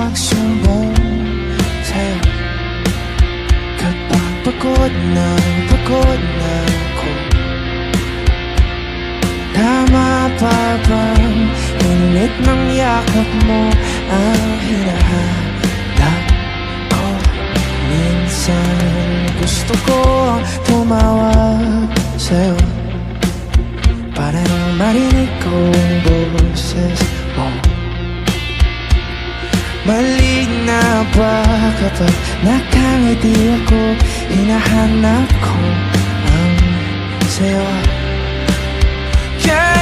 pagsumbong sa'yo. Kapag pagod na ako, tama pa bang init ng yakap mo ang hinahanap ko? Minsan gusto ko tumawag sa'yo para nang marinig ko ang boses mo. Mali na ba kapag nakangiti ako? Hinahanap ko ang sayo. Yeah.